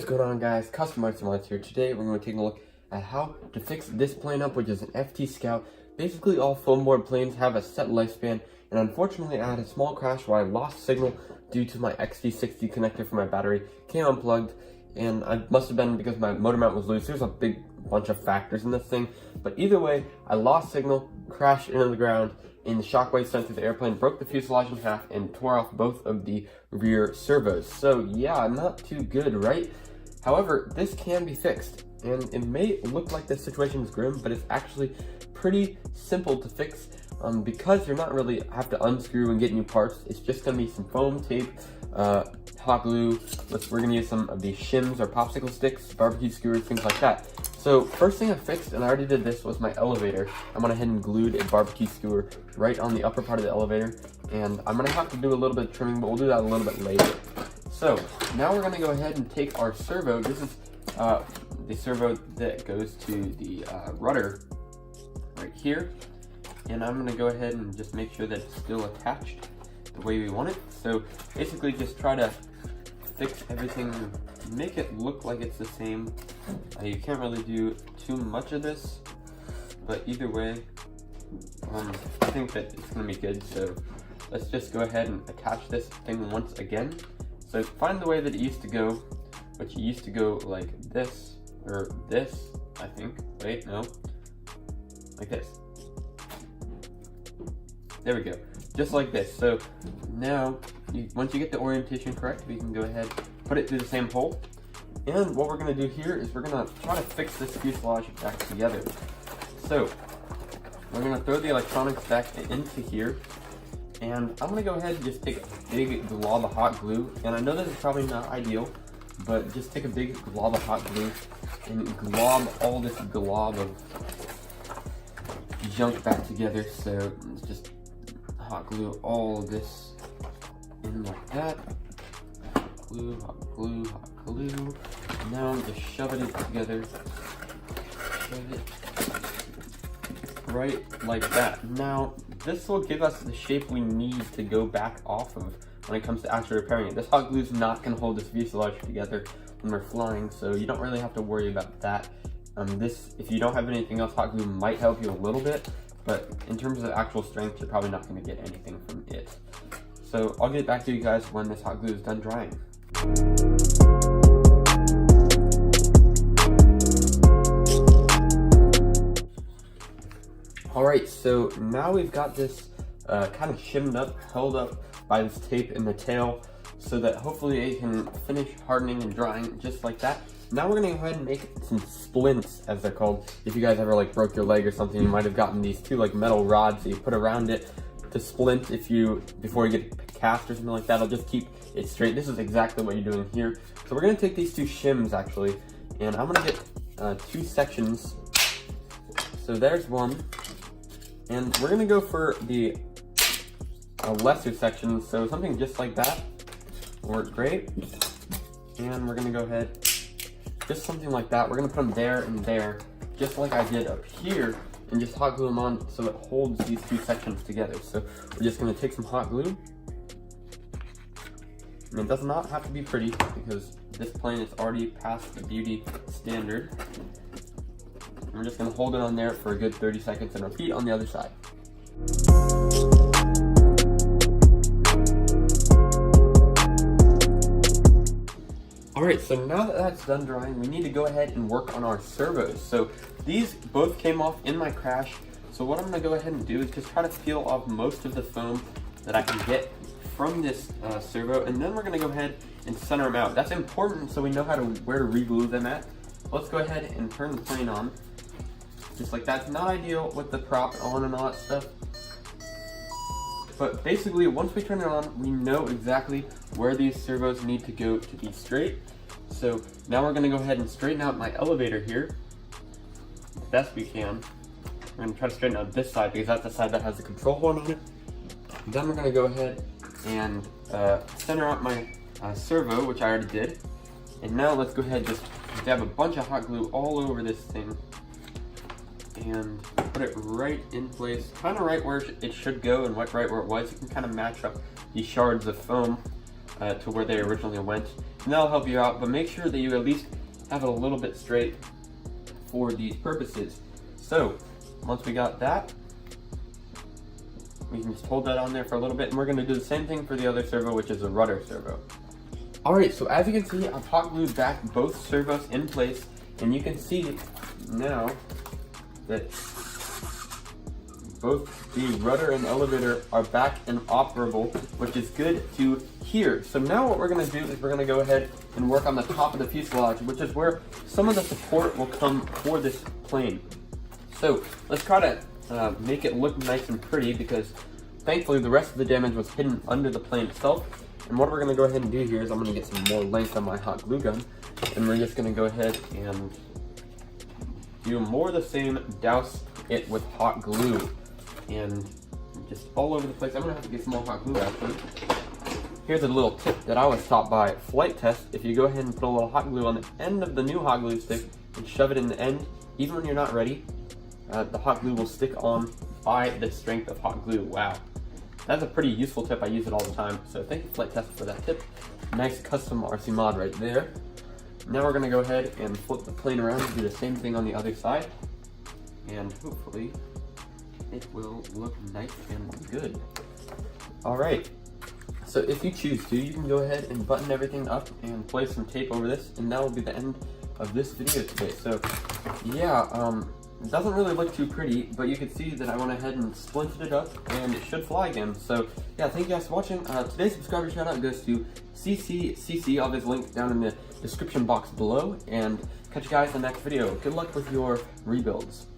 going on, guys? Custom Arts here. Today we're going to take a look at how to fix this plane up, which is an FT Scout. Basically, all foam board planes have a set lifespan, and unfortunately I had a small crash where I lost signal due to my XT60 connector for my battery came unplugged, and I must have been because my motor mount was loose. There's a big bunch of factors in this thing, but either way, I lost signal, crashed into the ground, and the shockwave sent through the airplane broke the fuselage in half and tore off both of the rear servos. So yeah, not too good, right? However, this can be fixed, and it may look like this situation is grim, but it's actually pretty simple to fix because you're not really have to unscrew and get new parts. It's just gonna be some foam, tape, hot glue. We're gonna use some of these shims or popsicle sticks, barbecue skewers, things like that. So first thing I fixed, and I already did this, was my elevator. I went ahead and glued a barbecue skewer right on the upper part of the elevator, and I'm gonna have to do a little bit of trimming, but we'll do that a little bit later. So now we're gonna go ahead and take our servo. This is the servo that goes to the rudder right here, and I'm gonna go ahead and just make sure that it's still attached the way we want it. So basically just try to fix everything, make it look like it's the same. You can't really do too much of this, but either way, I think that it's gonna be good. So let's just go ahead and attach this thing once again. So find the way that it used to go, which it used to go like this, or this, I think. Wait, no. Like this. There we go. Just like this. So now, once you get the orientation correct, we can go ahead, put it through the same hole. And what we're gonna do here is we're gonna try to fix this fuselage back together. So we're gonna throw the electronics back into here, and I'm gonna go ahead and just take a big glob of hot glue. And I know this is probably not ideal, but just take a big glob of hot glue and glob all this glob of junk back together. So just hot glue all of this in like that. Hot glue, hot glue, hot glue. Now just shove it together. Shove it right like that. Now this will give us the shape we need to go back off of when it comes to actually repairing it. This hot glue is not going to hold this fuselage together when we're flying, so you don't really have to worry about that. If you don't have anything else, hot glue might help you a little bit, but in terms of actual strength, you're probably not going to get anything from it. So I'll get back to you guys when this hot glue is done drying. Alright, so now we've got this kind of shimmed up, held up by this tape in the tail, so that hopefully it can finish hardening and drying just like that. Now we're gonna go ahead and make some splints, as they're called. If you guys ever like broke your leg or something, you might have gotten these two like metal rods that you put around it to splint before you get cast or something like that. It'll just keep it straight. This is exactly what you're doing here. So we're gonna take these two shims actually, and I'm gonna get two sections. So there's one, and we're gonna go for the lesser section, so something just like that will work great. And we're gonna go ahead, just something like that. We're gonna put them there and there, just like I did up here, and just hot glue them on so it holds these two sections together. So we're just gonna take some hot glue, and it does not have to be pretty because this plane is already past the beauty standard. And we're just gonna hold it on there for a good 30 seconds and repeat on the other side. Alright, so now that that's done drying, we need to go ahead and work on our servos. So these both came off in my crash. So what I'm gonna go ahead and do is just try to peel off most of the foam that I can get from this servo, and then we're gonna go ahead and center them out. That's important so we know where to re-glue them at. Let's go ahead and turn the plane on. Just like that's not ideal with the prop on and all that stuff. But basically, once we turn it on, we know exactly where these servos need to go to be straight. So now we're gonna go ahead and straighten out my elevator here, as best we can. We're gonna try to straighten out this side because that's the side that has the control horn on it. Then we're gonna go ahead and center out my servo, which I already did. And now let's go ahead and just dab a bunch of hot glue all over this thing and put it right in place, kind of right where it should go and right where it was. You can kind of match up these shards of foam to where they originally went, and that'll help you out, but make sure that you at least have it a little bit straight for these purposes. So once we got that, we can just hold that on there for a little bit, and we're going to do the same thing for the other servo, which is a rudder servo. Alright, so as you can see, I've hot glued back both servos in place, and you can see now that both the rudder and elevator are back and operable, which is good to hear. So now what we're going to do is we're going to go ahead and work on the top of the fuselage, which is where some of the support will come for this plane. So let's try to make it look nice and pretty, because thankfully the rest of the damage was hidden under the plane itself. And what we're going to go ahead and do here is I'm going to get some more length on my hot glue gun, and we're just going to go ahead and do more of the same, douse it with hot glue, and just all over the place. I'm going to have to get some more hot glue actually. Here's a little tip that I was taught by FliteTest. If you go ahead and put a little hot glue on the end of the new hot glue stick and shove it in the end, even when you're not ready, the hot glue will stick on by the strength of hot glue. Wow. That's a pretty useful tip. I use it all the time. So thank you, FliteTest, for that tip. Nice custom RC mod right there. Now we're going to go ahead and flip the plane around and do the same thing on the other side. And hopefully it will look nice and good. Alright, so if you choose to, you can go ahead and button everything up and place some tape over this, and that will be the end of this video today. So yeah, it doesn't really look too pretty, but you can see that I went ahead and splinted it up, and it should fly again. So yeah, thank you guys for watching. Today's subscriber shout out goes to CC. I'll have his link down in the description box below, and catch you guys in the next video. Good luck with your rebuilds.